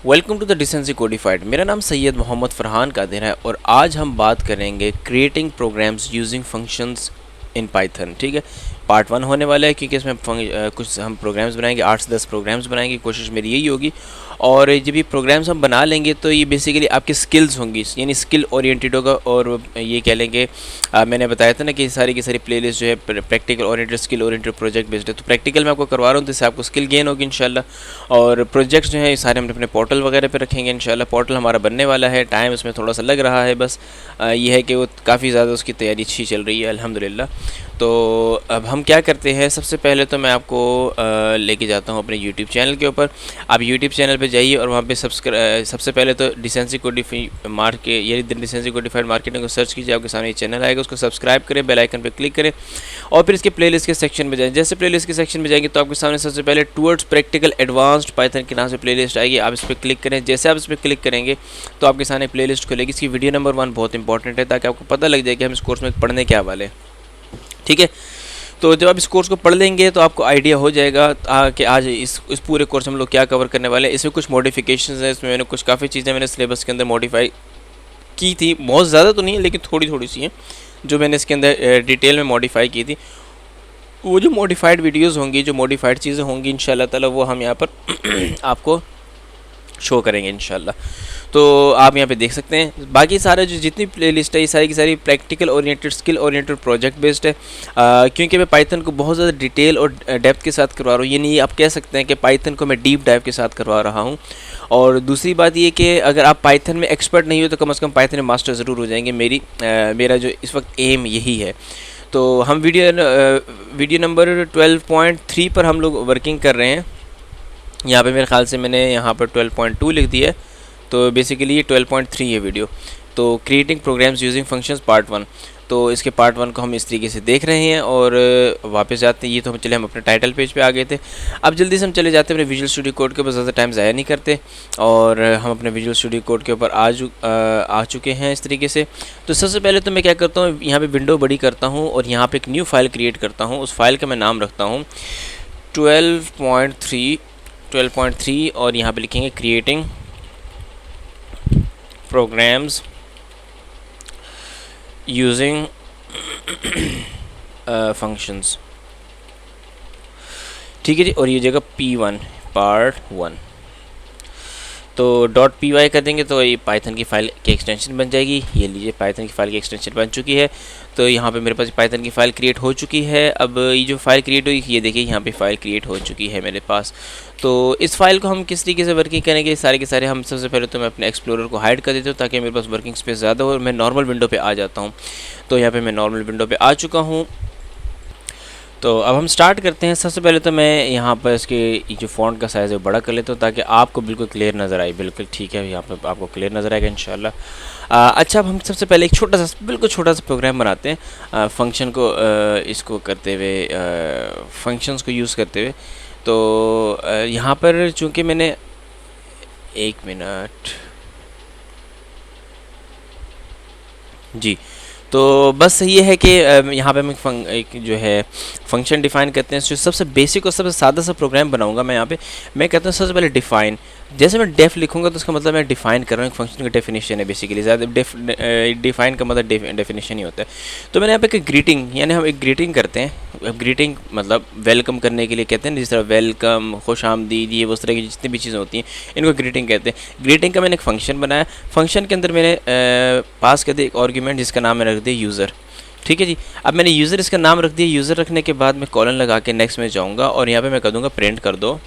Welcome to the decency codified. मेरा नाम सैयद मोहम्मद फ़रहान कादिर है और आज हम बात करेंगे creating programs using functions in Python. ठीक है, पार्ट 1 होने वाला है क्योंकि इसमें कुछ हम प्रोग्राम्स बनाएंगे, 8 से 10 प्रोग्राम्स बनाएंगे, कोशिश मेरी यही होगी। और जब ये प्रोग्राम्स हम बना लेंगे तो ये बेसिकली आपकी स्किल्स होंगी, यानी स्किल ओरिएंटेड होगा। और ये कह लेंगे मैंने बताया था ना कि सारी की सारी प्लेलिस्ट जो है practical oriented, skill oriented, project based है। तो प्रैक्टिकल मैं आपको करवा रहा हूँ, तो इससे आपको स्किल गेन होगी इंशाल्लाह। और प्रोजेक्ट्स जो है ये सारे हम अपने पोर्टल वगैरह पे रखेंगे इंशाल्लाह। पोर्टल हमारा बनने वाला है, टाइम उसमें थोड़ा सा लग रहा है, बस ये है कि वो काफ़ी ज़्यादा उसकी तैयारी अच्छी चल रही है अल्हम्दुलिल्लाह। तो अब हम क्या करते हैं, सबसे पहले तो मैं आपको लेके जाता हूँ अपने यूट्यूब चैनल के ऊपर। आप यूट्यूब चैनल पे जाइए और वहाँ पे सबसे पहले तो डिसेंसी कोडिफाइड मार्केट, यानी डिसेंसी कोडिफाइड मार्केटिंग को सर्च कीजिए, आपके सामने ये चैनल आएगा, उसको सब्सक्राइब करें, बेल आइकन पे क्लिक करें और फिर इसके प्लेलिस्ट के सेक्शन में जाएं। जैसे प्लेलिस्ट के सेक्शन में जाएंगे तो आपके सामने सबसे पहले टुवर्ड्स प्रैक्टिकल एडवांस्ड पाइथन के नाम से प्लेलिस्ट आएगी, आप इस पर क्लिक करें। जैसे आप इस पर क्लिक करेंगे तो आपके सामने प्लेलिस्ट खुलेगी। इसकी वीडियो नंबर 1 बहुत इंपॉर्टेंट है ताकि आपको पता लग जाए कि हम इस कोर्स में पढ़ने क्या वाले हैं। ठीक है, तो जब आप इस कोर्स को पढ़ लेंगे तो आपको आइडिया हो जाएगा कि आज इस पूरे कोर्स हम लोग क्या कवर करने वाले हैं। इसमें कुछ मॉडिफिकेशंस हैं, इसमें मैंने कुछ काफ़ी चीज़ें मैंने सिलेबस के अंदर मॉडिफाई की थी, बहुत ज़्यादा तो नहीं है लेकिन थोड़ी थोड़ी सी हैं जो मैंने इसके अंदर डिटेल में मॉडिफाई की थी। वो जो मॉडिफाइड वीडियोज़ होंगी, जो मॉडिफाइड चीज़ें होंगी इंशाल्लाह ताला, वो हम यहाँ पर आपको शो करेंगे इंशाल्लाह। तो आप यहाँ पे देख सकते हैं बाकी सारा जो जितनी प्लेलिस्ट है ये सारी की सारी practical oriented, skill oriented, project based है। क्योंकि मैं पाइथन को बहुत ज़्यादा डिटेल और डेप्थ के साथ करवा रहा हूँ, ये नहीं आप कह सकते हैं कि पाइथन को मैं डीप डाइव के साथ करवा रहा हूँ। और दूसरी बात ये कि अगर आप पाइथन में एक्सपर्ट नहीं हो तो कम से कम पाइथन में मास्टर ज़रूर हो जाएंगे। मेरा जो इस वक्त एम यही है। तो हम वीडियो नंबर 12.3 पर हम लोग वर्किंग कर रहे हैं। यहाँ पे मेरे ख्याल से मैंने यहाँ पर 12.2 लिख दिया है, तो बेसिकली ये 12.3 है वीडियो। तो creating programs using functions part 1। तो इसके पार्ट 1 को हम इस तरीके से देख रहे हैं और वापस जाते हैं। ये तो हम अपने टाइटल पेज पे आ गए थे। अब जल्दी से हम चले जाते हैं अपने विजुअल स्टूडियो कोड के ऊपर, ज़्यादा टाइम ज़ाया नहीं करते और हम अपने विजुअल स्टूडियो कोड के ऊपर आ चुके हैं इस तरीके से। तो सबसे पहले तो मैं क्या करता हूँ, यहाँ पर विंडो बड़ी करता हूँ और यहाँ पर एक न्यू फाइल क्रिएट करता हूँ। उस फाइल का मैं नाम रखता हूँ 12.3 और यहाँ पे लिखेंगे क्रिएटिंग प्रोग्राम्स यूजिंग फंक्शंस। ठीक है जी, और ये जगह P1 पार्ट 1। तो .py कर देंगे तो ये पाइथन की फ़ाइल की एक्सटेंशन बन जाएगी। ये लीजिए, पाइथन की फ़ाइल की एक्सटेंशन बन चुकी है। तो यहाँ पे मेरे पास पाइथन की फ़ाइल क्रिएट हो चुकी है। अब ये जो फ़ाइल क्रिएट हुई, ये देखिए यहाँ पे फ़ाइल क्रिएट हो चुकी है मेरे पास। तो इस फाइल को हम किस तरीके से वर्किंग करेंगे, सारे के सारे हम सबसे पहले तो मैं अपने एक्सप्लोरर को हाइड कर देता हूँ ताकि मेरे पास वर्किंग स्पेस ज़्यादा हो और मैं नॉर्मल विंडो पर आ जाता हूँ। तो यहाँ पर मैं नॉर्मल विंडो पर आ चुका हूँ। तो अब हम स्टार्ट करते हैं। सबसे पहले तो मैं यहाँ पर इसके जो फ़ॉन्ट का साइज़ है वो बड़ा कर लेता हूँ ताकि आपको बिल्कुल क्लियर नज़र आए। बिल्कुल ठीक है, यहाँ पर आपको क्लियर नज़र आएगा इंशाल्लाह। अच्छा, अब हम सबसे पहले एक बिल्कुल छोटा सा प्रोग्राम बनाते हैं फंक्शन को इसको करते हुए, फंक्शंस को यूज़ करते हुए। तो यहाँ पर चूँकि मैंने 1 मिनट जी, तो बस ये है कि यहाँ पे हम एक जो है फंक्शन डिफ़ाइन करते हैं। जो सबसे बेसिक और सबसे सादा सा प्रोग्राम बनाऊंगा मैं यहाँ पे। मैं कहता हूँ सबसे पहले डिफ़ाइन। जैसे मैं डेफ लिखूंगा तो उसका मतलब मैं डिफ़ाइन कर रहा हूँ, एक फंक्शन का डेफिनेशन है बेसिकली। ज़्यादा डिफ़ाइन का मतलब डेफिनेशन ही होता है। तो मैंने यहाँ पे एक ग्रीटिंग, यानी हम एक ग्रीटिंग करते हैं। अब ग्रीटिंग मतलब वेलकम करने के लिए कहते हैं, जिस तरह वेलकम, खुश आमदीद, ये उस तरह की जितनी भी चीज़ें होती हैं इनको ग्रीटिंग कहते हैं। ग्रीटिंग का मैंने एक फ़ंक्शन बनाया। फ़ंक्शन के अंदर मैंने पास कर दिया एक आर्गूमेंट जिसका नाम मैंने रख दिया यूज़र। ठीक है जी, अब मैंने यूज़र इसका नाम रख दिया। यूज़र रखने के बाद मैं कॉलन लगा के नेक्स्ट में जाऊँगा और यहाँ पे मैं कर दूँगा प्रिंट कर दो।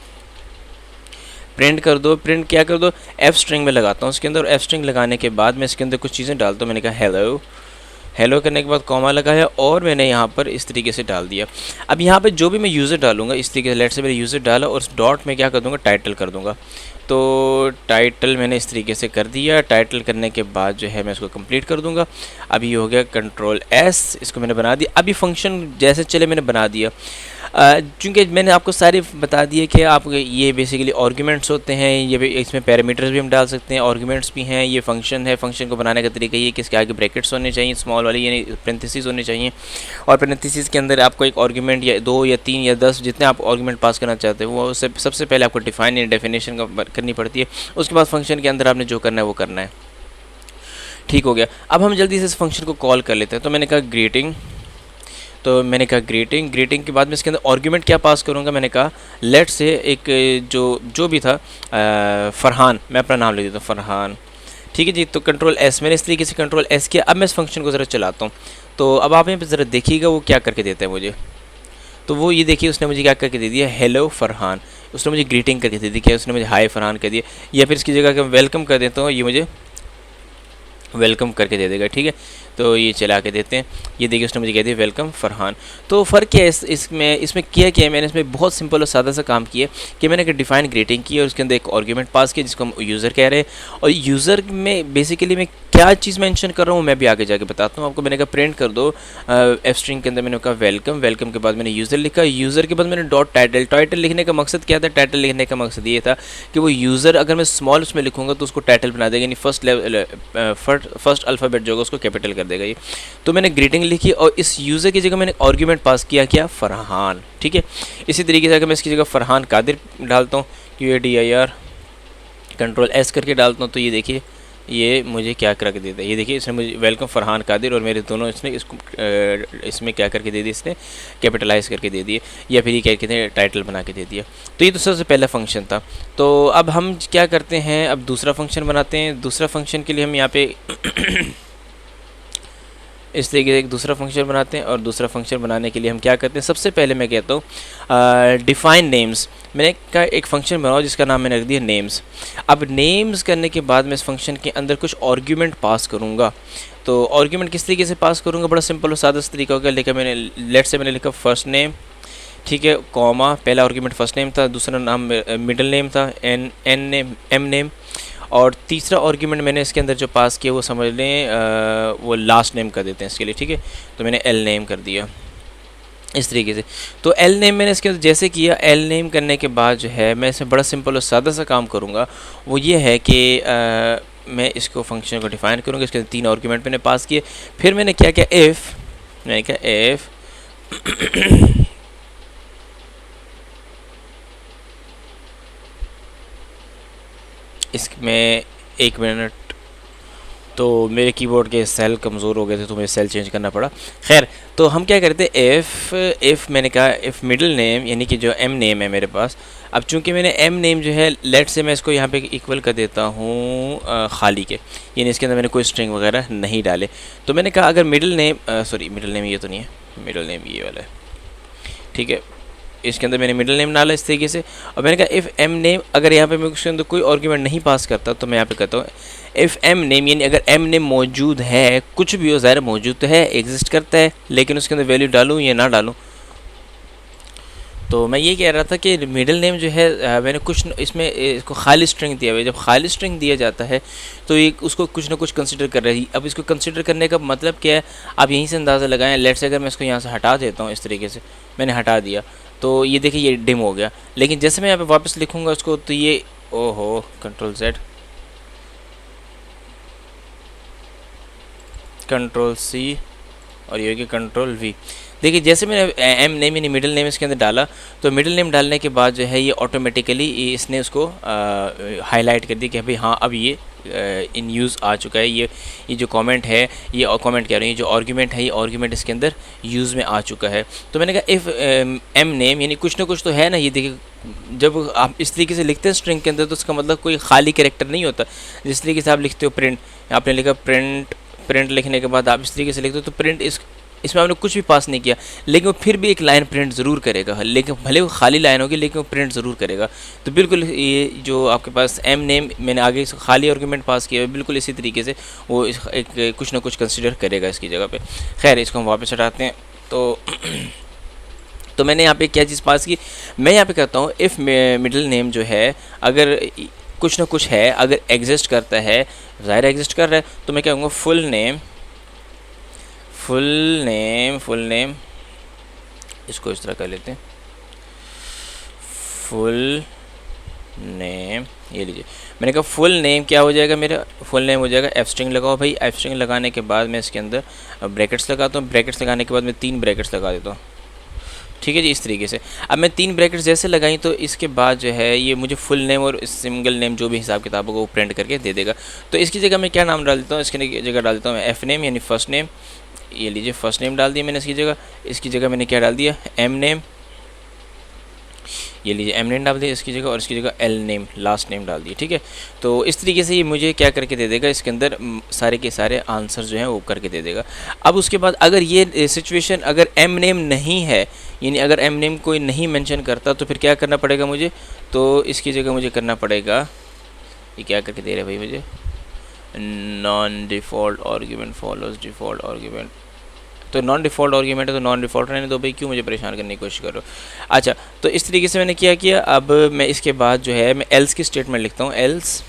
प्रिंट क्या कर दो, एफ स्ट्रिंग में लगाता हूँ उसके अंदर। एफ स्ट्रिंग लगाने के बाद मैं इसके अंदर कुछ चीज़ें डालता हूँ। मैंने कहा हेलो करने के बाद कॉमा लगाया और मैंने यहाँ पर इस तरीके से डाल दिया। अब यहाँ पे जो भी मैं यूज़र डालूँगा इस तरीके से, लेट से मैंने यूज़र डाला और उस डॉट में क्या कर दूँगा, टाइटल कर दूँगा। तो टाइटल मैंने इस तरीके से कर दिया। टाइटल करने के बाद जो है मैं इसको कंप्लीट कर दूंगा। अभी ये हो गया कंट्रोल S, इसको मैंने बना दिया। अभी फंक्शन जैसे चले मैंने बना दिया। चूँकि मैंने आपको सारे बता दिए कि आप ये बेसिकली आर्गुमेंट्स होते हैं, ये इसमें पैरामीटर्स भी हम डाल सकते हैं, आर्गुमेंट्स भी हैं। ये फंक्शन है, फंक्शन को बनाने का तरीका ये कि इसके आगे ब्रैकेट्स होने चाहिए, स्मॉल स्मॉल वाली, यानी पेरेंथेसिस होने चाहिए। और पेरेंथेसिस के अंदर आपको एक आर्गूमेंट या 2 या 3 या 10 जितने आप आर्गूमेंट पास करना चाहते हो वो सबसे पहले आपको डिफाइन या डेफिनेशन करनी पड़ती है। उसके बाद फंक्शन के अंदर आपने जो करना है वो करना है। ठीक हो गया। अब हम जल्दी से इस फंक्शन को कॉल कर लेते हैं। तो मैंने कहा ग्रीटिंग, तो मैंने कहा ग्रीटिंग के बाद में इसके अंदर आर्गूमेंट क्या पास करूँगा, मैंने कहा लेट से एक जो भी था फरहान, मैं अपना नाम लिख देता हूँ फरहान। ठीक है जी। तो कंट्रोल एस, मैंने इस तरीके से कंट्रोल एस किया। अब मैं इस फंक्शन को ज़रा चलाता हूँ। तो अब आप यहाँ पे ज़रा देखिएगा वो क्या करके देता है मुझे। तो वो ये देखिए उसने मुझे क्या करके दे दिया, हेलो फरहान। उसने मुझे ग्रीटिंग करके दे दी, क्या उसने मुझे हाय फरहान कर दिया। या फिर इसकी जगह अगर वेलकम कर देता हूँ, ये मुझे वेलकम करके दे देगा। ठीक है। तो ये चला के देते हैं। ये देखिए उसने मुझे कह दिया वेलकम फरहान। तो फ़र्क क्या है इसमें किया क्या है, मैंने इसमें बहुत सिंपल और सादा सा काम किया कि मैंने एक डिफाइन ग्रीटिंग की और उसके अंदर एक आर्गूमेंट पास किया जिसको हम यूज़र कह रहे हैं। और यूज़र में बेसिकली मैं क्या चीज़ मेंशन कर रहा हूँ मैं भी आगे जाके बताता हूँ आपको। मैंने कहा प्रिंट कर दो एफ स्ट्रिंग के अंदर, मैंने कहा वेलकम के बाद मैंने यूज़र लिखा। यूज़र के बाद मैंने डॉट टाइटल लिखने का मकसद क्या था, टाइटल लिखने का मकसद ये था कि वो यूज़र अगर मैं स्मॉल उसमें लिखूँगा तो उसको टाइटल बना देगा, यानी फर्स्ट अल्फ़ाबेट जो होगा उसको कैपिटल कर देगा ये। तो मैंने ग्रीटिंग लिखी और इस यूज़र की जगह मैंने आर्गूमेंट पास किया क्या, फरहान। ठीक है। इसी तरीके से अगर मैं इसकी जगह फरहान कादिर डालता हूँ, QADIR कंट्रोल एस करके डालता हूँ, तो ये देखिए ये मुझे क्या करके देता है। ये देखिए इसने मुझे वेलकम फरहान कादिर और मेरे दोनों इसने इसको इसमें क्या करके दे दिया, इसने कैपिटलाइज करके दे दिए, या फिर ये क्या कहते हैं टाइटल बना के दे दिया। तो ये तो सबसे पहला फंक्शन था। तो अब हम क्या करते हैं, अब दूसरा फंक्शन बनाते हैं। दूसरा फंक्शन के लिए हम यहाँ पे इस तरीके से एक दूसरा फंक्शन बनाते हैं। और दूसरा फंक्शन बनाने के लिए हम क्या करते हैं, सबसे पहले मैं कहता हूँ डिफाइन नेम्स। मैंने का एक फंक्शन बनाओ जिसका नाम मैंने रख दिया नेम्स। अब नेम्स करने के बाद मैं इस फंक्शन के अंदर कुछ आर्गूमेंट पास करूँगा। तो आर्गूमेंट किस तरीके से पास करूँगा, बड़ा सिंपल और सादा सा तरीका होगा। लेकिन मैंने लेट से मैंने लिखा फर्स्ट नेम, ठीक है, कॉमा, पहला आर्गूमेंट फर्स्ट नेम था, दूसरा नाम मिडिल नेम था, एन नेम, एम नेम, और तीसरा आर्गूमेंट मैंने इसके अंदर जो पास किया वो समझ लें वो लास्ट नेम कर देते हैं इसके लिए। ठीक है। तो मैंने एल नेम कर दिया इस तरीके से। तो एल नेम मैंने इसके अंदर जैसे किया, एल नेम करने के बाद जो है मैं इसमें बड़ा सिंपल और सादा सा काम करूँगा। वो ये है कि मैं इसको फंक्शन को डिफाइन करूँगा। इसके अंदर 3 आर्गूमेंट मैंने पास किए। फिर मैंने क्या किया, मैंने कहा एफ़ इसमें 1 मिनट, तो मेरे कीबोर्ड के सेल कमज़ोर हो गए थे तो मुझे सेल चेंज करना पड़ा। खैर, तो हम क्या करते हैं, इफ़ मैंने कहा इफ़ मिडिल नेम, यानी कि जो एम नेम है मेरे पास। अब चूंकि मैंने एम नेम जो है लेट से मैं इसको यहाँ पे इक्वल कर देता हूँ खाली के, यानी इसके अंदर मैंने कोई स्ट्रिंग वगैरह नहीं डाले। तो मैंने कहा अगर मिडिल नेम ये तो नहीं है, मिडिल नेम ये वाला है। ठीक है। इसके अंदर मैंने मिडिल नेम डाला इस तरीके से। और मैंने कहा इफ़ एम नेम, अगर यहाँ पे मैं उसके अंदर कोई आर्गूमेंट नहीं पास करता तो मैं यहाँ पे कहता हूँ इफ़ एम नेम, यानी अगर एम नेम मौजूद है, कुछ भी हो, ज़ाहिर मौजूद तो है, एग्जिस्ट करता है, लेकिन उसके अंदर वैल्यू डालूँ या ना डालूँ। तो मैं ये कह रहा था कि मिडिल नेम जो है मैंने कुछ इसमें इसको खाली स्ट्रिंग दिया हुआ है। जब खाली स्ट्रिंग दिया जाता है तो ये उसको कुछ ना कुछ कंसिडर कर रही है। अब इसको कंसिडर करने का मतलब क्या है, आप यहीं से अंदाज़ा लगाएं। लेट्स से अगर मैं इसको यहाँ से हटा देता हूँ, इस तरीके से मैंने हटा दिया, तो ये देखिए ये डिम हो गया। लेकिन जैसे मैं यहाँ पे वापस लिखूँगा उसको, तो ये ओहो, कंट्रोल Z, कंट्रोल C और ये होगी कंट्रोल V। देखिए जैसे मैंने एम नेम यानी मिडिल नेम इसके अंदर डाला, तो मिडिल नेम डालने के बाद जो है ये ऑटोमेटिकली इसने उसको हाईलाइट कर दी कि भाई हाँ अब ये इन यूज़ आ चुका है। ये जो कमेंट है, ये कमेंट कह रही है, जो आर्गूमेंट है, ये आर्गूमेंट इसके अंदर यूज़ में आ चुका है। तो मैंने कहा इफ़ एम नेम, यानी कुछ ना कुछ तो है ना। ये देखिए जब आप इस तरीके से लिखते हैं स्ट्रिंग के अंदर, तो उसका मतलब कोई खाली कैरेक्टर नहीं होता। जिस तरीके से आप लिखते हो प्रिंट, आपने लिखा प्रिंट लिखने के बाद आप इस तरीके से लिखते हो, तो प्रिंट इसमें आपने कुछ भी पास नहीं किया, लेकिन वो फिर भी एक लाइन प्रिंट ज़रूर करेगा। लेकिन भले वो खाली लाइन होगी, लेकिन वो प्रिंट ज़रूर करेगा। तो बिल्कुल ये जो आपके पास एम नेम मैंने आगे खाली आर्गूमेंट पास किया है, बिल्कुल इसी तरीके से वो एक कुछ ना कुछ कंसिडर करेगा इसकी जगह पे। खैर, इसको हम वापस हटाते हैं। तो मैंने यहाँ पे क्या चीज़ पास की, मैं यहाँ पे कहता हूँ इफ़ मिडिल नेम जो है अगर कुछ ना कुछ है, अगर एग्जिस्ट करता है, ज़ाहिर एग्जिस्ट कर रहा है, तो मैं क्या कहूँगा फुल नेम, इसको इस तरह कर लेते हैं, फुल नेम ये लीजिए, मैंने कहा फुल नेम क्या हो जाएगा, मेरा फुल नेम हो जाएगा एफ स्ट्रिंग लगाओ भाई। एफ स्ट्रिंग लगाने के बाद मैं इसके अंदर ब्रैकेट्स लगाता हूँ। ब्रैकेट्स लगाने के बाद मैं 3 ब्रैकेट्स लगा देता हूँ, ठीक है जी, इस तरीके से। अब मैं 3 ब्रैकेट्स जैसे लगाई तो इसके बाद जो है ये मुझे फुल नेम और सिंगल नेम जो भी हिसाब किताब होगा वो प्रिंट करके दे देगा। तो इसकी जगह मैं क्या नाम डाल देता हूँ, इसकी जगह डाल देता हूँ मैं एफ नेम यानी फर्स्ट नेम। ये लीजिए फर्स्ट नेम डाल दिया मैंने इसकी जगह। इसकी जगह मैंने क्या डाल दिया, एम नेम। ये लीजिए एम नेम डाल दिया इसकी जगह, और इसकी जगह एल नेम लास्ट नेम डाल दिया, ठीक है। तो इस तरीके से ये मुझे क्या करके दे देगा, इसके अंदर सारे के सारे आंसर जो हैं वो करके दे देगा। अब उसके बाद अगर ये सिचुएशन अगर एम नेम नहीं है, यानी अगर एम नेम कोई नहीं मेंशन करता, तो फिर क्या करना पड़ेगा मुझे, तो इसकी जगह मुझे करना पड़ेगा, ये क्या करके दे रहे हैं भाई मुझे, non default argument follows default argument. तो नॉन डिफ़ॉल्ट आर्ग्यूमेंट है तो नॉन डिफ़ॉल्ट रहने दो भाई, क्यों मुझे परेशान करने की कोशिश कर रहे हो। अच्छा, तो इस तरीके से मैंने क्या किया। अब मैं इसके बाद जो है मैं एल्स की स्टेटमेंट लिखता हूँ। एल्स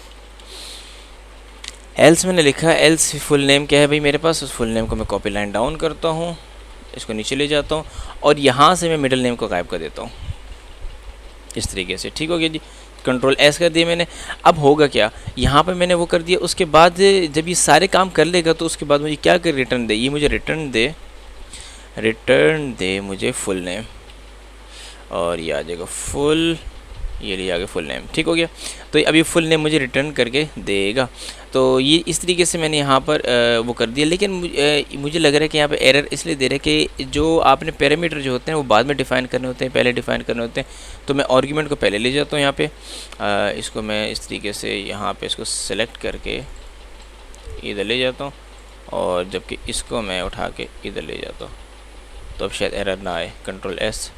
मैंने लिखा। एल्स फुल नेम क्या है भाई मेरे पास, उस फुल नेम को मैं कॉपी लाइन डाउन करता हूँ, इसको नीचे ले जाता हूँ, और यहाँ से मैं मिडिल नेम को गायब कर देता हूँ, इस तरीके से। ठीक हो गया जी, कंट्रोल एस कर दिया मैंने। अब होगा क्या, यहाँ पे मैंने वो कर दिया। उसके बाद जब ये सारे काम कर लेगा तो उसके बाद मुझे क्या कर रिटर्न दे, ये मुझे रिटर्न दे मुझे फुल नेम, और ये आ जाएगा फुल, ये ले आगे फुल नेम। ठीक हो गया, तो अभी फुल नेम मुझे रिटर्न करके देगा। तो ये इस तरीके से मैंने यहाँ पर वो कर दिया। लेकिन मुझे लग रहा है कि यहाँ पे एरर इसलिए दे रहे हैं कि जो आपने पैरामीटर जो होते हैं वो बाद में डिफ़ाइन करने होते हैं, पहले डिफ़ाइन करने होते हैं। तो मैं आर्गुमेंट को पहले ले जाता हूँ यहाँ पे, इसको मैं इस तरीके से यहाँ पे इसको सेलेक्ट करके इधर ले जाता हूँ, और जबकि इसको मैं उठा के इधर ले जाता हूँ, तो अब शायद एरर ना आए। कंट्रोल एस,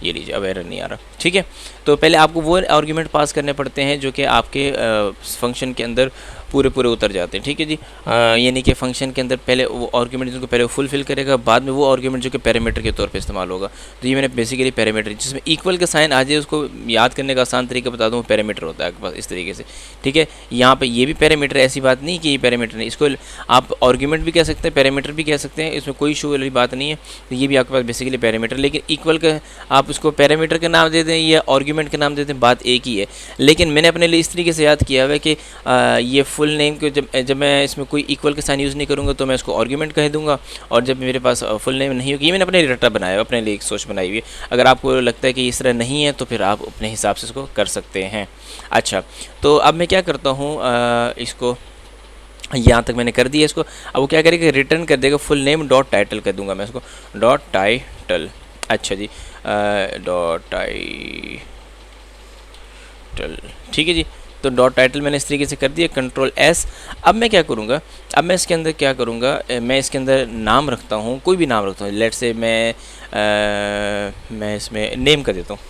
ये लीजिए अब एरर नहीं आ रहा। ठीक है, तो पहले आपको वो आर्गुमेंट पास करने पड़ते हैं जो कि आपके फंक्शन के अंदर पूरे उतर जाते हैं। ठीक है जी, यानी कि फंक्शन के अंदर पहले वो आर्गुमेंट जिनको पहले फुलफिल करेगा, बाद में वो आर्गुमेंट जो कि पैरामीटर के तौर पे इस्तेमाल होगा। तो ये मैंने बेसिकली पैरामीटर जिसमें इक्वल का साइन आ जाए उसको याद करने का आसान तरीका बता दूँ, पैरामीटर होता है आपके पास इस तरीके से। ठीक है, यहाँ पर ये भी पैरामीटर, ऐसी बात नहीं कि ये पैरामीटर नहीं, इसको आप आर्गुमेंट भी कह सकते हैं, पैरामीटर भी कह सकते हैं, इसमें कोई इशू वाली बात नहीं है। तो ये भी आपके पास बेसिकली पैरामीटर, लेकिन इक्वल का आप उसको पैरामीटर का नाम दे दें या आर्गुमेंट का नाम दे दें, बात एक ही है। लेकिन मैंने अपने लिए इस तरीके से याद किया हुआ है कि ये फुल नेम को जब मैं इसमें कोई इक्वल का साइन यूज़ नहीं करूँगा तो मैं इसको आर्गुमेंट कह दूँगा, और जब मेरे पास फुल नेम नहीं होगी, ये मैंने अपने लिए रट्टा बनाया है, अपने लिए एक सोच बनाई हुई है। अगर आपको लगता है कि इस तरह नहीं है तो फिर आप अपने हिसाब से इसको कर सकते हैं। अच्छा, तो अब मैं क्या करता हूँ, इसको यहाँ तक मैंने कर दिया इसको। अब वो क्या करेगा, रिटर्न कर देगा फुल नेम डॉट टाइटल कर दूंगा मैं इसको, डॉट टाइटल। अच्छा जी, डॉट टाइटल, ठीक है जी। तो डॉट टाइटल मैंने इस तरीके से कर दिया, कंट्रोल एस। अब मैं क्या करूँगा, अब मैं इसके अंदर क्या करूँगा, मैं इसके अंदर नाम रखता हूँ, कोई भी नाम रखता हूँ। लेट्स से मैं इसमें नेम कर देता हूँ,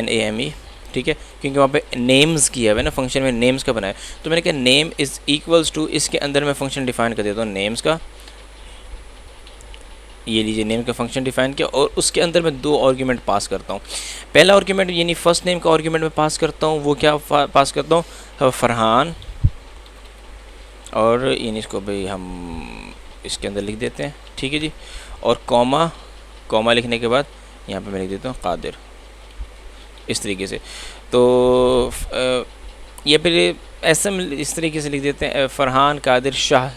NAME, ठीक है, क्योंकि वहाँ पे नेम्स किया हुआ है ना, फंक्शन में नेम्स का बनाया। तो मैंने कहा नेम इज़ इक्वल्स टू, इसके अंदर मैं फंक्शन डिफाइन कर देता हूँ नेम्स का। ये लीजिए नेम का फंक्शन डिफाइन किया, और उसके अंदर मैं 2 आर्गुमेंट पास करता हूँ। पहला आर्गुमेंट यानी फर्स्ट नेम का आर्गुमेंट मैं पास करता हूँ, वो क्या पास करता हूँ, फरहान, और यानी इसको भाई हम इसके अंदर लिख देते हैं, ठीक है जी। और कॉमा लिखने के बाद यहाँ पे मैं लिख देता हूँ कादिर, इस तरीके से। तो ये फिर ऐसा इस तरीके से लिख देते हैं, फरहान कादिर शाह,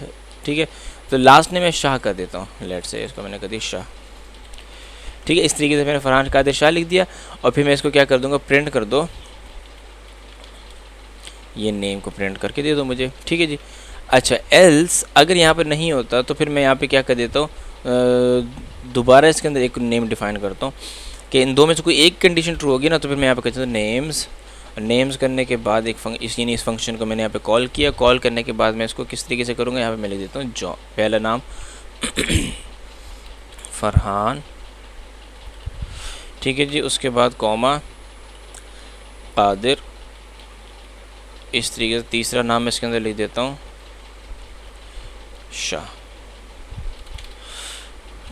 ठीक है। तो लास्ट में मैं शाह कर देता हूँ, लेट से इसको मैंने कर दिया शाह, ठीक है। इस तरीके से मैंने फरहान कादिर शाह लिख दिया, और फिर मैं इसको क्या कर दूँगा, प्रिंट कर दो, ये नेम को प्रिंट करके दे दो मुझे, ठीक है जी। अच्छा, एल्स अगर यहाँ पर नहीं होता तो फिर मैं यहाँ पे क्या कर देता हूँ, दोबारा इसके अंदर एक नेम डिफाइन करता हूँ कि इन दो में से कोई एक कंडीशन ट्रू होगी ना, तो फिर मैं यहाँ पे कहता हूँ नेम्स करने के बाद एक इस फंक्शन को मैंने यहाँ पे कॉल किया। कॉल करने के बाद मैं इसको किस तरीके से करूँगा, यहाँ पे मैं लिख देता हूँ जॉन, पहला नाम फरहान, ठीक है जी। उसके बाद कॉमा कादिर, इस तरीके से तीसरा नाम मैं इसके अंदर लिख देता हूँ शाह,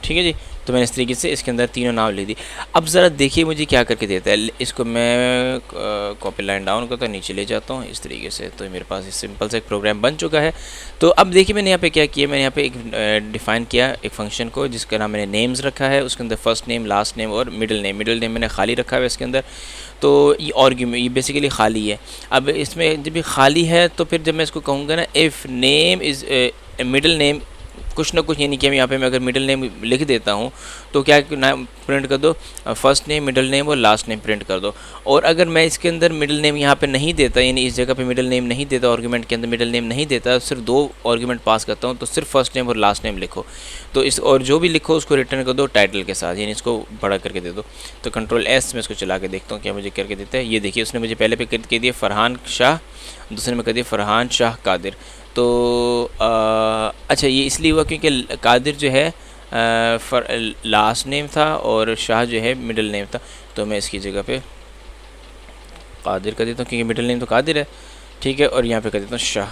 ठीक है जी। तो मैंने इस तरीके से इसके अंदर तीनों नाम लिख दी। अब ज़रा देखिए मुझे क्या करके देता है। इसको मैं कॉपी लाइन डाउन करता हूँ, नीचे ले जाता हूँ इस तरीके से, तो मेरे पास सिंपल सा एक प्रोग्राम बन चुका है। तो अब देखिए मैंने यहाँ पे क्या किया, मैंने यहाँ पे एक डिफ़ाइन किया एक फंक्शन को जिसका नाम मैंने नेम्स रखा है। उसके अंदर फर्स्ट नेम, लास्ट नेम और मिडिल नेम मैंने खाली रखा है इसके अंदर। तो ये आर्ग्यूमेंट ये बेसिकली खाली है। अब इसमें जब ये खाली है तो फिर जब मैं इसको कहूँगा ना if name is middle name कुछ ना कुछ, यानी कि यहाँ पे मैं अगर मिडिल नेम लिख देता हूँ तो क्या नाम प्रिंट कर दो, फर्स्ट नेम, मिडिल नेम और लास्ट नेम प्रिंट कर दो। और अगर मैं इसके अंदर मिडिल नेम यहाँ पे नहीं देता, यानी इस जगह पे मिडिल नेम नहीं देता, आर्गुमेंट के अंदर मिडिल नेम नहीं देता, सिर्फ दो आर्गुमेंट पास करता हूँ, तो सिर्फ फर्स्ट नेम और लास्ट नेम लिखो। तो इस और जो भी लिखो उसको रिटर्न कर दो टाइटल के साथ, यानी इसको बड़ा करके दे दो। तो कंट्रोल एस में इसको चला के देखता हूँ क्या मुझे करके देता है। ये देखिए उसने मुझे पहले पे कर दिया फ़रहान शाह, दूसरे में कर दिया फ़रहान शाह कादिर। तो अच्छा ये इसलिए हुआ क्योंकि कादिर जो है लास्ट नेम था और शाह जो है मिडिल नेम था। तो मैं इसकी जगह पे कादिर कर देता हूँ क्योंकि मिडिल नेम तो कादिर है, ठीक है। और यहाँ पे कर देता हूँ शाह,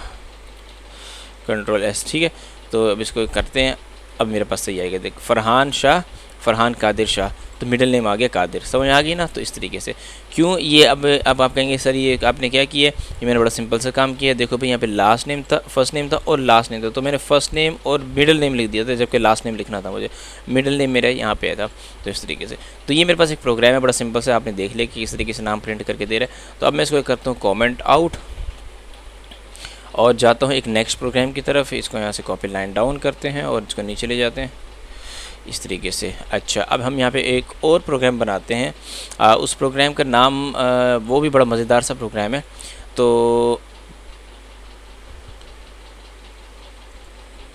कंट्रोल एस, ठीक है। तो अब इसको करते हैं, अब मेरे पास सही आएगा। देख फ़रहान शाह, फ़रहान कादिर शाह, तो मिडिल नेम आ गया कादिर, समझ आ गई ना। तो इस तरीके से क्यों ये अब आप कहेंगे सर ये आपने क्या किया, ये मैंने बड़ा सिंपल सा काम किया। देखो भाई यहाँ पे लास्ट नेम था, फर्स्ट नेम था और लास्ट नेम था, तो मैंने फर्स्ट नेम और मिडिल नेम लिख दिया था, जबकि लास्ट नेम लिखना था मुझे, मिडिल नेम मेरा यहाँ पे आया था। तो इस तरीके से तो ये मेरे पास एक प्रोग्राम है बड़ा सिंपल से, आपने देख लिया कि इस तरीके से नाम प्रिंट करके दे रहा है। तो अब मैं इसको करता हूँ कॉमेंट आउट और जाता हूँ एक नेक्स्ट प्रोग्राम की तरफ। इसको यहाँ से कॉपी लाइन डाउन करते हैं और इसको नीचे ले जाते हैं इस तरीके से। अच्छा अब हम यहाँ पे एक और प्रोग्राम बनाते हैं। उस प्रोग्राम का नाम वो भी बड़ा मज़ेदार सा प्रोग्राम है। तो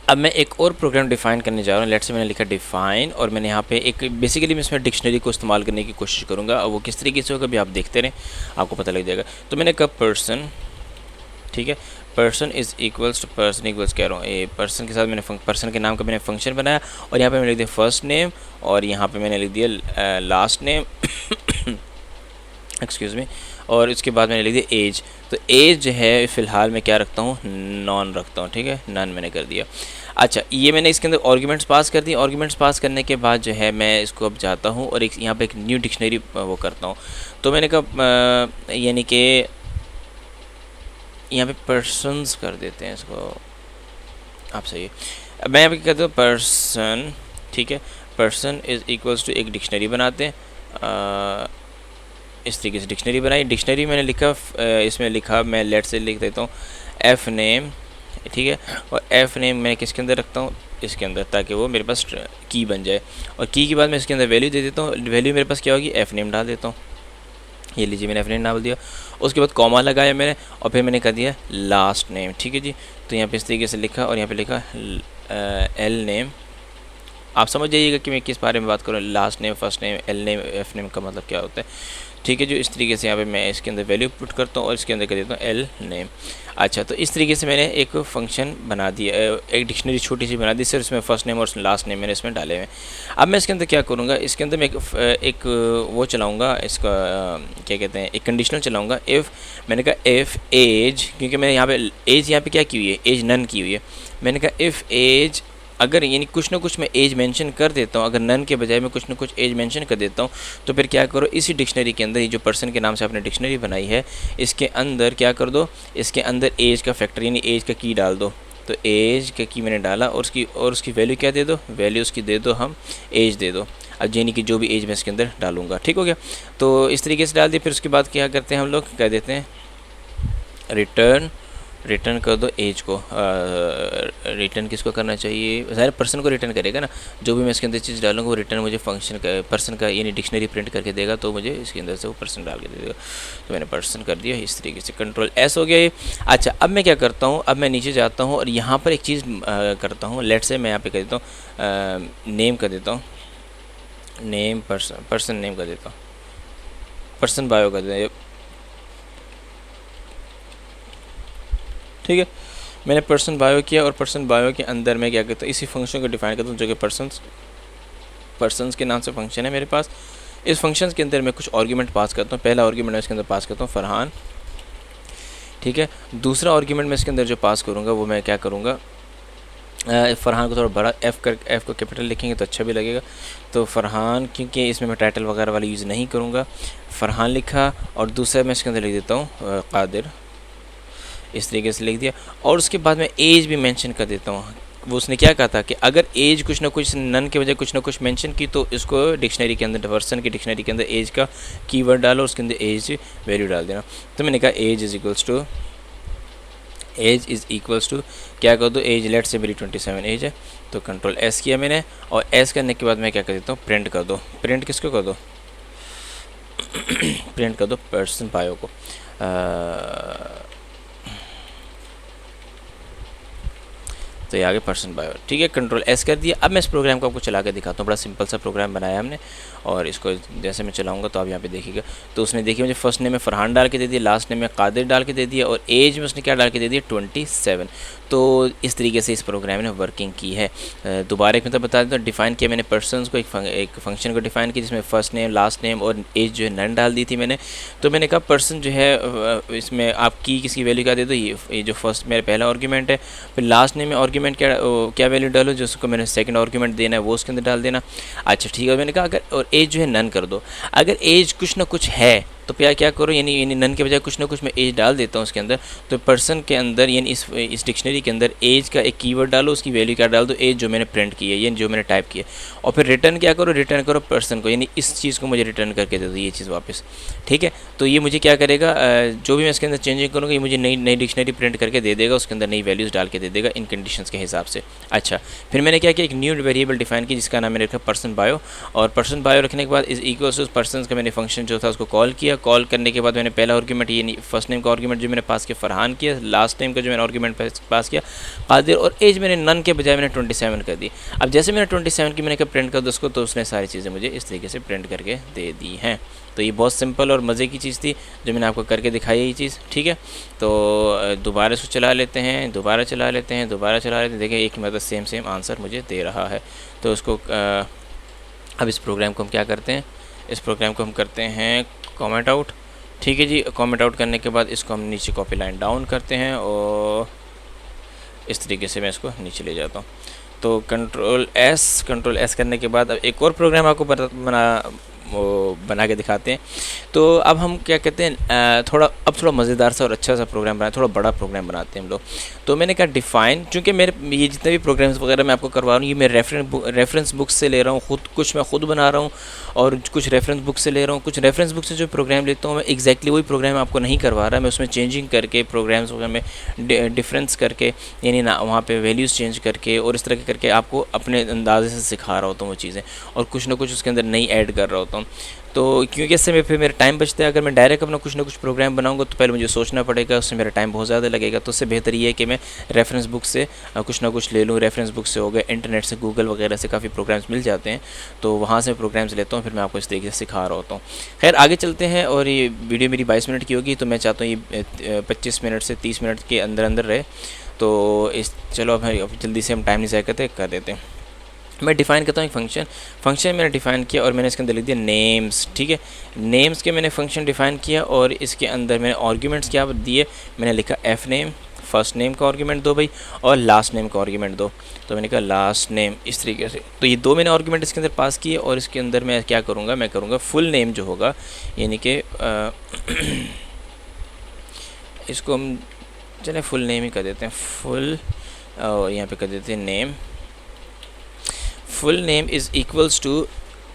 अब मैं एक और प्रोग्राम डिफ़ाइन करने जा रहा हूँ। लेट्स से मैंने लिखा डिफ़ाइन और मैंने यहाँ पे एक बेसिकली मैं इसमें डिक्शनरी को इस्तेमाल करने की कोशिश करूँगा। और वो किस तरीके से होगा भी आप देखते रहें, आपको पता लग जाएगा। तो मैंने कहा पर्सन, ठीक है, person is equals to person equals कह रहा हूँ ए पर्सन के साथ मैंने पर्सन के नाम का मैंने फंक्शन बनाया और यहाँ पे मैंने लिख दिया फर्स्ट नेम और यहाँ पे मैंने लिख दिया लास्ट नेम एक्सक्यूज़ मी, और इसके बाद मैंने लिख दिया एज। तो एज जो है फ़िलहाल मैं क्या रखता हूँ, नॉन रखता हूँ, ठीक है, नन मैंने कर दिया। अच्छा ये मैंने इसके अंदर आर्गुमेंट्स पास कर दिए। आर्गुमेंट्स पास करने के बाद जो है मैं इसको अब जाता हूँ और एक यहाँ पे एक न्यू डिक्शनरी वो करता हूँ। तो मैंने कहा यानी कि यहाँ पे पर्सन्स कर देते हैं इसको, आप सही है। मैं यहाँ पे कहता हूँ पर्सन, ठीक है, पर्सन इज़ इक्वल्स टू एक डिक्शनरी बनाते हैं। इस तरीके से डिक्शनरी बनाई। डिक्शनरी मैंने लिखा इसमें लिखा मैं लेट से लिख देता हूँ एफ़ नेम, ठीक है, और एफ़ नेम मैं किसके अंदर रखता हूँ, इसके अंदर, ताकि वो मेरे पास की बन जाए। और की के बाद मैं इसके अंदर वैल्यू दे देता हूँ। वैल्यू मेरे पास क्या होगी, एफ़ नेम डाल देता हूँ। ये लीजिए मैंने एफ़ नेम डाल दिया। उसके बाद कॉमा लगाया मैंने और फिर मैंने कर दिया लास्ट नेम, ठीक है जी। तो यहाँ पे इस तरीके से लिखा और यहाँ पे लिखा एल नेम। आप समझ जाइएगा कि मैं किस बारे में बात करूँ, last name, first name, L name, F name का मतलब क्या होता है, ठीक है। जो इस तरीके से यहाँ पे मैं इसके अंदर वैल्यू पुट करता हूँ और इसके अंदर कर देता हूँ एल नेम। अच्छा तो इस तरीके से मैंने एक फंक्शन बना दिया, एक डिक्शनरी छोटी सी बना दी, सिर्फ इसमें फर्स्ट नेम और लास्ट नेम मैंने इसमें डाले हुए। अब मैं इसके अंदर क्या करूँगा, इसके अंदर मैं एक वो चलाऊँगा, इसका क्या कहते हैं, एक कंडीशनल चलाऊँगा। इफ़ मैंने कहा इफ़ एज, क्योंकि मैं यहाँ पे एज यहाँ पे क्या की हुई है, एज नन की हुई है। मैंने कहा इफ़ एज, अगर यानी कुछ ना कुछ मैं एज मेंशन कर देता हूँ, अगर नन के बजाय मैं कुछ ना कुछ एज मेंशन कर देता हूँ, तो फिर क्या करो, इसी डिक्शनरी के अंदर, ये जो पर्सन के नाम से आपने डिक्शनरी बनाई है, इसके अंदर क्या कर दो, इसके अंदर एज का फैक्टर यानी एज का की डाल दो। तो एज का की मैंने डाला और उसकी वैल्यू क्या दे दो, वैल्यू उसकी दे दो हम एज दे दो। अब यानी कि जो भी एज मैं इसके अंदर डालूंगा, ठीक हो गया। तो इस तरीके से डाल दिए। फिर उसके बाद क्या करते हैं हम लोग, कह देते हैं रिटर्न कर दो एज को। रिटर्न किसको करना चाहिए, ज़ाहिर पर्सन को रिटर्न करेगा ना। जो भी मैं इसके अंदर चीज़ डालूंगा वो रिटर्न मुझे फंक्शन का पर्सन का यानी डिक्शनरी प्रिंट करके देगा, तो मुझे इसके अंदर से वो पर्सन डाल के दे देगा। तो मैंने पर्सन कर दिया इस तरीके से, कंट्रोल एस हो गया ये। अच्छा अब मैं क्या करता हूँ, अब मैं नीचे जाता हूँ और यहाँ पर एक चीज़ करता हूँ। लेट से मैं यहाँ पर कर देता हूँ नेम कर देता हूँ, नेम पर्सन नेम कर देता हूँ, पर्सन बायो कर देता हूँ, ठीक है। मैंने पर्सन बायो किया और पर्सन बायो के अंदर मैं क्या करता हूँ, इसी फंक्शन को डिफाइन करता हूँ जो कि पर्सन्स के नाम से फंक्शन है मेरे पास। इस फंक्शन के अंदर मैं कुछ आर्गुमेंट पास करता हूँ। पहला आर्गुमेंट मैं इसके अंदर पास करता हूँ फ़रहान, ठीक है। दूसरा आर्गुमेंट मैं इसके अंदर जो पास करूँगा वो मैं क्या करूँगा, फ़रहान को थोड़ा बड़ा एफ़ को कैपिटल लिखेंगे तो अच्छा भी लगेगा। तो फ़रहान, क्योंकि इसमें मैं टाइटल वगैरह वाला यूज़ नहीं करूँगा, फ़रहान लिखा। और दूसरा मैं इसके अंदर लिख देता हूँ कादिर, इस तरीके से लिख दिया। और उसके बाद मैं एज भी मेंशन कर देता हूँ। वो उसने क्या कहा था कि अगर एज कुछ ना कुछ नन के बजाय कुछ ना कुछ मेंशन की तो इसको डिक्शनरी के अंदर, पर्सन की डिक्शनरी के अंदर एज का कीवर्ड डालो, उसके अंदर एज वैल्यू डाल देना। तो मैंने कहा एज इज़ इक्वल्स टू क्या कर दो, एज लेट से मेरी 27 एज है। तो कंट्रोल एस किया मैंने, और एस करने के बाद मैं क्या कर देता हूँ, प्रिंट कर दो। प्रिंट किसको कर दो प्रिंट कर दो पर्सन बायो को। तो ये आगे पर्सन बायो, ठीक है, कंट्रोल एस कर दिया। अब मैं इस प्रोग्राम को आपको चला के दिखाता हूँ। बड़ा सिंपल सा प्रोग्राम बनाया हमने, और इसको जैसे मैं चलाऊंगा तो आप यहाँ पे देखिएगा। तो उसने देखिए मुझे फर्स्ट नेम में फ़रहान डाल के दे दिया, लास्ट नेम में कादिर डाल के दे दिया, और एज में उसने क्या डाल के दे दिया, 27। तो इस तरीके से इस प्रोग्राम ने वर्किंग की है। दोबारा एक मतलब बता देता हूँ, डिफ़ाइन किया मैंने पर्सनस को, एक फंक्शन को डिफ़ाइन किया जिसमें फ़र्स्ट नेम, लास्ट नेम और एज जो है नन डाल दी थी मैंने। तो मैंने कहा पर्सन जो है इसमें आप की किसकी वैल्यू क्या दे दो, ये जो फर्स्ट मेरा पहला आर्गूमेंट है। फिर लास्ट नेम में आर्गूमेंट क्या वैल्यू डालो, जो उसको मैंने सेकंड आर्गूमेंट देना है वो उसके अंदर डाल देना। अच्छा ठीक है, मैंने कहा अगर और एज जो है नन कर दो। अगर एज कुछ ना कुछ है तो क्या करो, यानी नन के बजाय कुछ ना कुछ मैं एज डाल देता हूँ उसके अंदर। तो पर्सन के अंदर यानी इस डिक्शनरी के अंदर एज का एक कीवर्ड डालो, उसकी वैल्यू क्या डाल दो, एज जो मैंने प्रिंट की है, यानी जो मैंने टाइप किया। और फिर रिटर्न क्या करो, रिटर्न करो पर्सन को, यानी इस चीज़ को मुझे रिटर्न करके दे दो, ये चीज़ वापस। ठीक है, तो ये मुझे क्या करेगा, जो भी मैं इसके अंदर चेंजिंग करूँगा ये मुझे नई डिक्शनरी प्रिंट करके दे देगा, उसके अंदर नई वैल्यूज़ डाल के दे देगा इन कंडीशंस के हिसाब से। अच्छा, फिर मैंने क्या किया, एक न्यू वेरिएबल डिफाइन की जिसका नाम मैंने रखा पर्सन बायो। और पर्सन बायो रखने के बाद इज इक्वल्स टू पर्सन का मैंने फंक्शन जो था उसको कॉल किया। कॉल करने के बाद मैंने पहला आर्गूमेंट ये फर्स्ट नेम का आर्गूमेंट जो मैंने पास किया फ़रहान किया, लास्ट नेम का जो मैंने आर्गूमेंट पास किया कादिर, और एज मैंने नन के बजाय मैंने 27 कर दी। अब जैसे मैंने 27 की मैंने कहा प्रिंट कर दो उसको, तो उसने सारी चीज़ें मुझे इस तरीके से प्रिंट करके दे दी हैं। तो ये बहुत सिंपल और मज़े की चीज़ थी जो मैंने आपको करके दिखाई है ये चीज़। ठीक है, तो दोबारा इसको चला लेते हैं, दोबारा चला लेते हैं, देखिए एक मतलब सेम आंसर मुझे दे रहा है। तो उसको अब इस प्रोग्राम को हम क्या करते हैं, इस प्रोग्राम को हम करते हैं कमेंट आउट। ठीक है जी, कमेंट आउट करने के बाद इसको हम नीचे कॉपी लाइन डाउन करते हैं, और इस तरीके से मैं इसको नीचे ले जाता हूँ। तो कंट्रोल एस करने के बाद अब एक और प्रोग्राम आपको बना के दिखाते हैं। तो अब हम क्या कहते हैं, थोड़ा मज़ेदार सा और अच्छा सा प्रोग्राम बनाए, थोड़ा बड़ा प्रोग्राम बनाते हैं हम लोग। तो मैंने कहा डिफ़ाइन, चूँकि मेरे ये जितने भी प्रोग्राम्स वगैरह मैं आपको करवा रहा हूँ ये मैं रेफरेंस बुक से ले रहा हूँ, कुछ मैं खुद बना रहा हूँ और कुछ रेफरेंस बुक से ले रहा हूँ। कुछ रेफरेंस बुक से जो प्रोग्राम लेता हूँ मैं एग्जैक्टली वही प्रोग्राम आपको नहीं करवा रहा, मैं उसमें चेंजिंग करके प्रोग्राम्स वगैरह में डिफरेंस करके, यानी ना वहाँ पे वैल्यूज़ चेंज करके और इस तरह करके आपको अपने अंदाजे से सिखा रहा होता हूँ वो चीज़ें, और कुछ ना कुछ उसके अंदर नई ऐड कर रहा होता हूँ। तो क्योंकि इससे फिर मेरा टाइम बचता है। अगर मैं डायरेक्ट अपना कुछ ना कुछ प्रोग्राम बनाऊंगा तो पहले मुझे सोचना पड़ेगा, उससे मेरा टाइम बहुत ज़्यादा लगेगा। तो उससे बेहतर ये है कि मैं रेफरेंस बुक से कुछ ना कुछ ले लूँ। रेफरेंस बुक से हो गए, इंटरनेट से, गूगल वगैरह से काफ़ी प्रोग्राम्स मिल जाते हैं, तो वहाँ से प्रोग्राम्स लेता हूँ, फिर मैं आपको इस तरीके से सिखा रहा होता हूँ। खैर आगे चलते हैं, और ये वीडियो मेरी 22 मिनट की होगी, तो मैं चाहता हूँ ये 25 मिनट से 30 मिनट के अंदर रहे। तो चलो अब जल्दी से हम टाइम नहीं ज़ाया करते, कर देते हैं। मैं डिफ़ाइन करता हूँ एक फंक्शन मैंने डिफ़ाइन किया और मैंने इसके अंदर लिख दिया नेम्स। ठीक है, नेम्स के मैंने फंक्शन डिफ़ाइन किया और इसके अंदर मैंने आर्ग्यूमेंट्स क्या दिए, मैंने लिखा एफ नेम, फर्स्ट नेम का आर्ग्यूमेंट दो भाई, और लास्ट नेम का आर्ग्यूमेंट दो। तो मैंने कहा लास्ट नेम, इस तरीके से। तो ये दो मैंने आर्ग्यूमेंट इसके अंदर पास किए, और इसके अंदर मैं क्या करूँगा, मैं करूँगा फुल नेम जो होगा, यानी कि इसको हम चले फुल नेम ही कर देते हैं, फुल, और यहाँ पे कर देते हैं name. Full name is equals to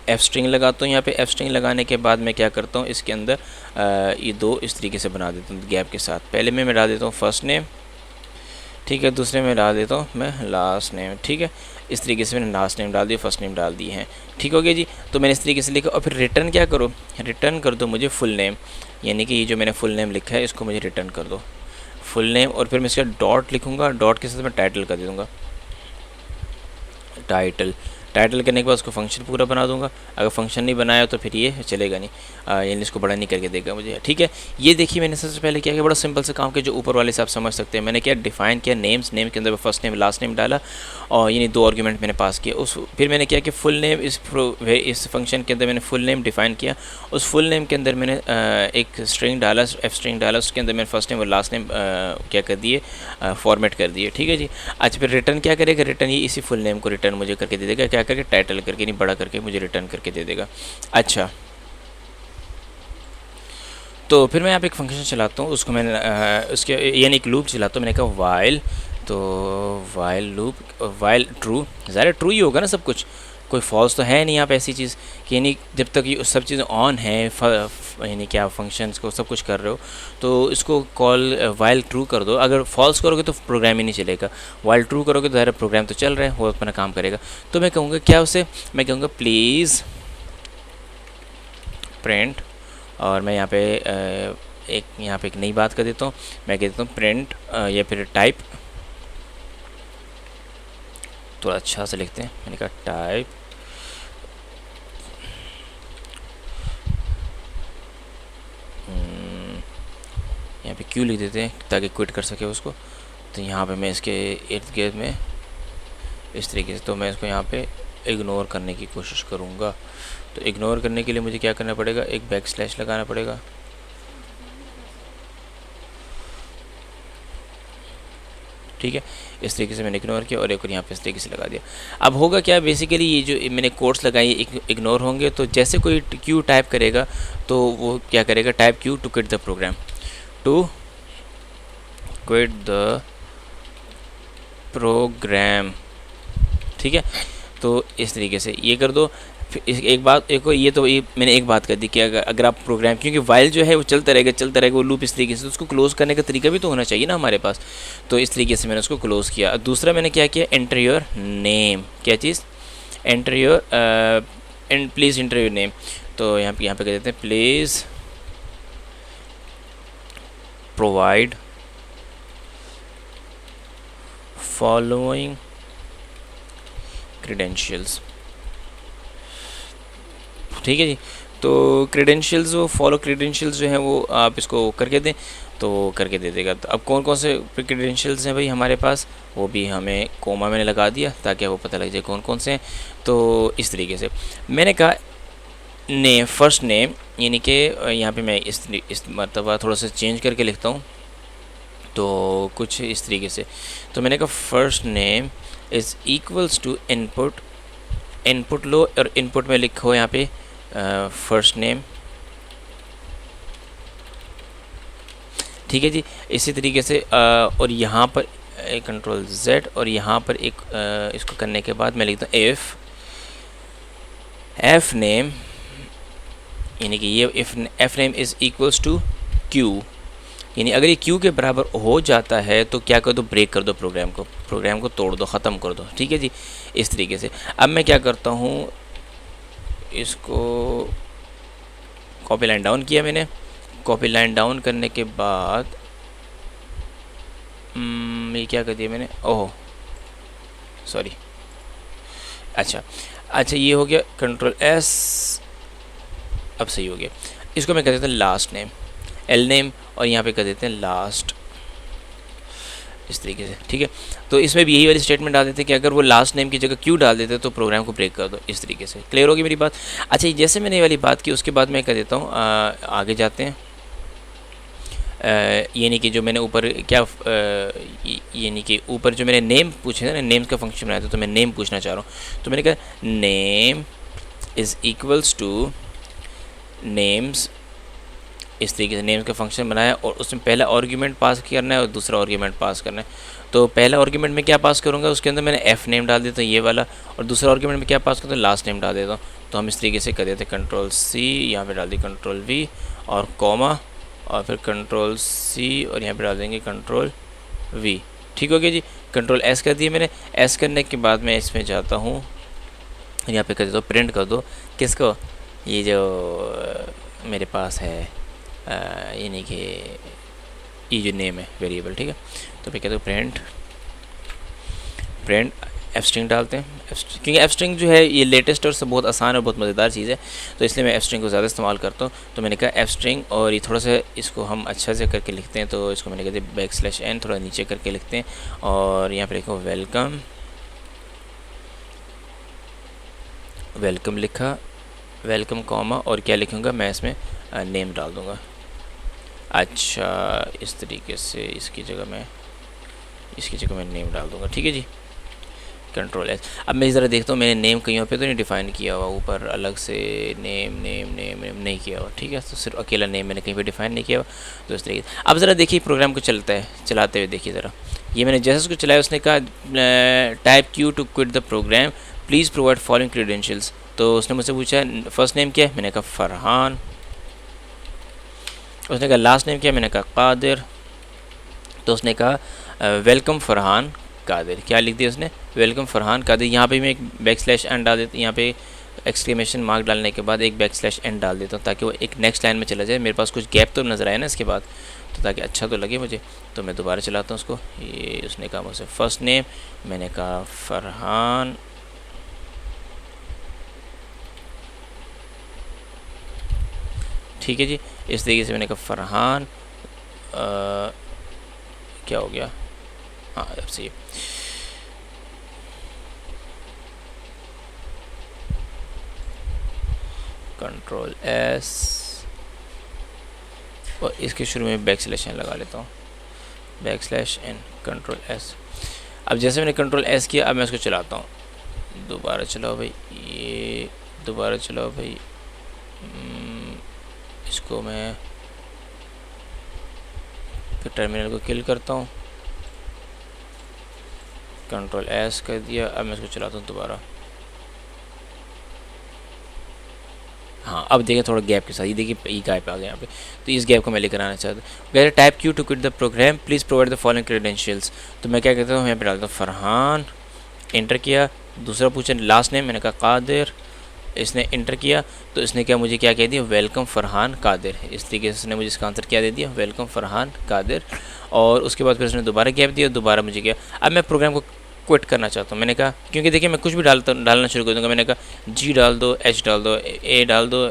F string लगाता हूँ। यहाँ पे एफ स्ट्रिंग लगाने के बाद मैं क्या करता हूँ, इसके अंदर ये दो इस तरीके से बना देता हूँ गैप के साथ। पहले मैं डाल देता हूँ फर्स्ट नेम, ठीक है, दूसरे में डाल देता हूँ मैं लास्ट नेम। ठीक है, इस तरीके से मैंने लास्ट नेम डाल दिया, फर्स्ट नेम डाल दिए हैं। ठीक हो गया जी। तो मैंने इस तरीके से लिखा, और फिर रिटर्न क्या करो, रिटर्न कर दो मुझे फुल नेम, यानी कि ये जो मैंने फुल नेम लिखा है इसको मुझे रिटर्न कर दो फुल नेम। और फिर मैं इसका डॉट लिखूँगा, डॉट के साथ मैं टाइटल कर दूँगा, टाइटल। टाइटल करने के बाद उसको फंक्शन पूरा बना दूंगा। अगर फंक्शन नहीं बनाया तो फिर ये चलेगा नहीं, यानी इसको बड़ा नहीं करके देगा मुझे, ठीक है। ये देखिए मैंने सबसे पहले क्या किया, बड़ा सिंपल से काम किया जो ऊपर वाले से आप समझ सकते हैं। मैंने क्या डिफाइन किया, नेम्स, नेम के अंदर फर्स्ट नेम लास्ट नेम डाला, और यानी 2 आर्गूमेंट मैंने पास किया। फिर मैंने क्या कि फुल नेम इस फंक्शन के अंदर मैंने फुल नेम डिफाइन किया। उस फुल नेम के अंदर मैंने एक स्ट्रिंग डाला, एफ स्ट्रिंग डाला, उसके अंदर मैंने फर्स्ट नेम और लास्ट नेम क्या कर दिए, फॉर्मेट कर दिए, ठीक है जी। अच्छा फिर रिटर्न क्या करेगा, रिटर्न ये इसी फुल नेम को रिटर्न मुझे करके दे देगा, क्या करके, टाइटल करके, नहीं बड़ा करके मुझे रिटर्न करके दे देगा। अच्छा तो फिर मैं यहाँ पे एक फंक्शन चलाता हूँ, उसको मैंने उसके यानी एक लूप चलाता हूँ। मैंने कहा वाइल, तो वाइल लूप, वाइल ट्रू, ज़्यादा ट्रू ही होगा ना सब कुछ, कोई फॉल्स तो है नहीं यहाँ पे ऐसी चीज़ कि यानी जब तक ये सब चीज़ें ऑन है, यानी क्या फंक्शंस को सब कुछ कर रहे हो तो इसको कॉल वाइल ट्रू कर दो। अगर फॉल्स करोगे तो प्रोग्राम ही नहीं चलेगा, वाइल ट्रू करोगे तो ज़्यादा प्रोग्राम तो चल रहा है, वो अपना काम करेगा। तो मैं कहूँगा क्या उसे, मैं कहूँगा प्लीज़ प्रिंट, और मैं यहाँ पे एक नई बात कर देता हूँ, मैं कह देता हूँ प्रिंट या फिर टाइप, थोड़ा अच्छा से लिखते हैं, मैंने कहा टाइप यहाँ पे क्यों लिख देते हैं ताकि क्विट कर सके उसको। तो यहाँ पे मैं इसके इर्द गिर्द में इस तरीके से, तो मैं इसको यहाँ पे इग्नोर करने की कोशिश करूँगा। तो इग्नोर करने के लिए मुझे क्या करना पड़ेगा, एक बैक स्लैश लगाना पड़ेगा, ठीक है। इस तरीके से मैंने इग्नोर किया और एक और यहाँ पे इस तरीके से लगा दिया। अब होगा क्या, बेसिकली ये जो मैंने कोट्स लगाई इग्नोर होंगे, तो जैसे कोई क्यू टाइप करेगा तो वो क्या करेगा, type Q to quit the program, to quit the program, ठीक है। तो इस तरीके से ये कर दो। फिर एक बात, ये मैंने एक बात कर दी कि अगर आप प्रोग्राम, क्योंकि वाइल जो है वो चलता रहेगा वो लूप इस तरीके से, तो उसको क्लोज़ करने का तरीका भी तो होना चाहिए ना हमारे पास। तो इस तरीके से मैंने उसको क्लोज़ किया। दूसरा मैंने क्या किया, एंटर योर नेम, क्या चीज़, enter your please enter your name. तो यहाँ पे कह देते हैं प्लीज़ प्रोवाइड फॉलोइंग क्रीडेंशियल्स, ठीक है जी। तो क्रीडेंशियल्स, वो फॉलो क्रीडेंशियल्स जो हैं वो आप इसको करके दें तो करके दे देगा। तो अब कौन कौन से क्रीडेंशियल्स हैं भाई हमारे पास, वो भी हमें कोमा मैंने लगा दिया ताकि वो पता लग जाए कौन कौन से हैं। तो इस तरीके से मैंने कहा नेम, फर्स्ट नेम, यानी कि यहाँ पे मैं इस मरतबा थोड़ा सा चेंज करके लिखता हूँ, तो कुछ इस तरीके से। तो मैंने कहा first name is equals to input, input लो और इनपुट में लिखो यहाँ पे फर्स्ट नेम, ठीक है जी। इसी तरीके से और यहाँ पर कंट्रोल Z, और यहाँ पर एक इसको करने के बाद मैं लिखता हूँ एफ नेम, यानी कि ये F name is equals to Q, यानी अगर ये क्यू के बराबर हो जाता है तो क्या कर दो, ब्रेक कर दो प्रोग्राम को तोड़ दो, ख़त्म कर दो, ठीक है जी। इस तरीके से अब मैं क्या करता हूँ, इसको कॉपी लाइन डाउन किया मैंने। कॉपी लाइन डाउन करने के बाद ये क्या कर दिया मैंने, ओह सॉरी, अच्छा ये हो गया, कंट्रोल S, अब सही हो गया। इसको मैं कर देता हूँ लास्ट नेम, एल नेम, और यहाँ पे कर देते हैं लास्ट, इस तरीके से, ठीक है। तो इसमें भी यही वाली स्टेटमेंट डाल देते हैं कि अगर वो लास्ट नेम की जगह क्यू डाल देते तो प्रोग्राम को ब्रेक कर दो, इस तरीके से। क्लियर होगी मेरी बात। अच्छा जैसे मैंने ये वाली बात की उसके बाद मैं कर देता हूँ, आगे जाते हैं। यानी कि जो मैंने ऊपर क्या यानी कि ऊपर जो मैंने नेम पूछे थे ना, नेम्स का फंक्शन बनाया था, तो मैं नेम पूछना चाह रहा हूँ। तो मैंने कहा name is equals two names, इस तरीके से नेम्स का फंक्शन बनाया और उसमें पहला आर्गुमेंट पास करना है और दूसरा आर्गुमेंट पास करना है। तो पहला आर्गुमेंट में क्या पास करूँगा, उसके अंदर मैंने एफ नेम डाल देता हूँ ये वाला, और दूसरा आर्गुमेंट में क्या पास करता हूँ, लास्ट नेम डाल देता हूँ। तो हम इस तरीके से कर देते हैं कंट्रोल C, यहाँ पे डाल दी कंट्रोल V और कॉमा, और फिर कंट्रोल C और यहाँ पे डाल देंगे कंट्रोल V, ठीक हो गया जी। कंट्रोल S कर दिए मैंने। S करने के बाद मैं इसमें जाता हूँ, यहाँ पे कर देता हूँ प्रिंट कर दो, किसको, ये जो मेरे पास है यानी कि ये जो नेम है वेरिएबल, ठीक है। तो मैं कहता हूँ प्रिंट एफ स्ट्रिंग डालते हैं, क्योंकि एफ स्ट्रिंग जो है ये लेटेस्ट और सब बहुत आसान और बहुत मज़ेदार चीज़ है, तो इसलिए मैं एफ स्ट्रिंग को ज़्यादा इस्तेमाल करता हूँ। तो मैंने कहा एफ स्ट्रिंग, और ये थोड़ा सा इसको हम अच्छा से करके लिखते हैं, तो इसको मैंने कहा बैकस्लैश n थोड़ा नीचे करके लिखते हैं, और यहाँ पर लिखो वेलकम, वेलकम लिखा, वेलकम कॉमा, और क्या लिखूँगा मैं इसमें नेम डाल दूँगा। अच्छा, इस तरीके से इसकी जगह मैं नेम डाल दूँगा, ठीक है जी। Control S. अब मैं ज़रा देखता हूँ मैंने नेम कहीं पे तो नहीं डिफ़ाइन किया हुआ, ऊपर अलग से नेम नेम नेम नेम नहीं किया हुआ, ठीक है। तो सिर्फ अकेला नेम मैंने कहीं पे डिफ़ाइन नहीं किया हुआ, तो इस तरीके से। अब ज़रा देखिए प्रोग्राम को चलाते हुए देखिए ज़रा, ये मैंने जैसे उसको चलाया उसने कहा type Q to quit the program, please provide following credentials. तो उसने मुझसे पूछा फर्स्ट नेम क्या है, मैंने कहा फ़रहान। उसने कहा लास्ट नेम क्या है, मैंने कहा कादिर। तो उसने कहा वेलकम फ़रहान कादिर, क्या लिख दिया उसने, वेलकम फ़रहान कादिर। यहाँ पे मैं एक बैकस्लैश n डाल देता हूँ, यहाँ पे एक्सक्लेमेशन मार्क डालने के बाद एक बैकस्लैश n डाल देता हूँ, ताकि वो एक नेक्स्ट लाइन में चला जाए, मेरे पास कुछ गैप तो नज़र आए ना इसके बाद, तो ताकि अच्छा तो लगे मुझे। तो मैं दोबारा चलाता हूँ उसको। ये उसने कहा मुझसे फ़र्स्ट नेम, मैंने कहा फ़रहान, ठीक है जी। इस तरीके से मैंने कहा फ़रहान, क्या हो गया, हाँ अब से कंट्रोल एस, और इसके शुरू में बैकस्लैश n लगा लेता हूँ, बैकस्लैश n, कंट्रोल एस। अब जैसे मैंने कंट्रोल एस किया, अब मैं इसको चलाता हूँ। दोबारा चलाओ भाई, ये दोबारा चलाओ भाई, इसको मैं फिर टर्मिनल को किल करता हूँ, कंट्रोल एस कर दिया। अब मैं इसको चलाता हूँ दोबारा, हाँ अब देखिए थोड़ा गैप के साथ, ये देखिए ई गैप आ गया यहाँ पे, तो इस गैप को मैं लेकर आना चाहता हूँ। कहते type Q to quit the program, please provide the following credentials. तो मैं क्या कहता हूँ, यहाँ पे डालता हूँ फ़रहान, इंटर किया। दूसरा पूछा लास्ट नेम, मैंने कहा कादिर, इसने इंटर किया, तो इसने क्या मुझे क्या कह दिया, वेलकम फ़रहान कादिर। इस तरीके से इसने मुझे इसका आंसर क्या दे दिया, वेलकम फ़रहान कादिर। और उसके बाद फिर उसने दोबारा गैप दिया, दोबारा मुझे क्या, अब मैं प्रोग्राम को क्विट करना चाहता हूँ। मैंने कहा क्योंकि देखिए मैं कुछ भी डालना शुरू कर दूँगा, मैंने कहा जी डाल दो, एच डाल दो, ए डाल दो,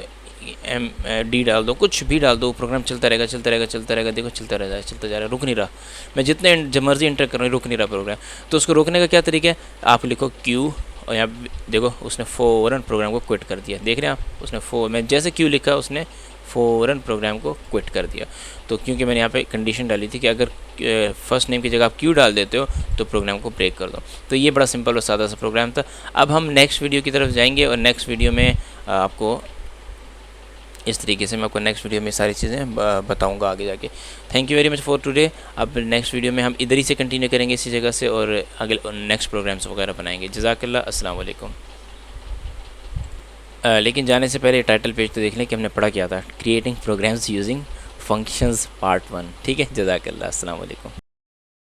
एम डी डाल दो, कुछ भी डाल दो, प्रोग्राम चलता रहेगा चलता रहेगा चलता रहेगा, देखो चलता जा रहा है, रुक नहीं रहा। मैं जितने मर्जी इंटर कर रहा हूँ रुक नहीं रहा प्रोग्राम। तो उसको रोकने का क्या तरीका है, आप लिखो क्यू, और यहाँ देखो उसने फ़ौरन प्रोग्राम को क्विट कर दिया, देख रहे हैं आप, उसने मैं जैसे क्यू लिखा उसने फ़ौरन प्रोग्राम को क्विट कर दिया। तो क्योंकि मैंने यहाँ पे कंडीशन डाली थी कि अगर फर्स्ट नेम की जगह आप क्यू डाल देते हो तो प्रोग्राम को ब्रेक कर दो। तो ये बड़ा सिंपल और सादा सा प्रोग्राम था। अब हम नेक्स्ट वीडियो की तरफ जाएंगे, और नेक्स्ट वीडियो में आपको इस तरीके से मैं आपको नेक्स्ट वीडियो में सारी चीज़ें बताऊंगा आगे जाके। Thank you very much for today. अब नेक्स्ट वीडियो में हम इधर ही से कंटिन्यू करेंगे इसी जगह से, और आगे नेक्स्ट प्रोग्राम्स वगैरह बनाएंगे। जज़ाकल्लाह, अस्सलाम वालेकुम। लेकिन जाने से पहले टाइटल पेज तो देख लें कि हमने पढ़ा क्या था, creating programs using functions part 1, ठीक है। जज़ाकल्लाह, अस्सलाम वालेकुम।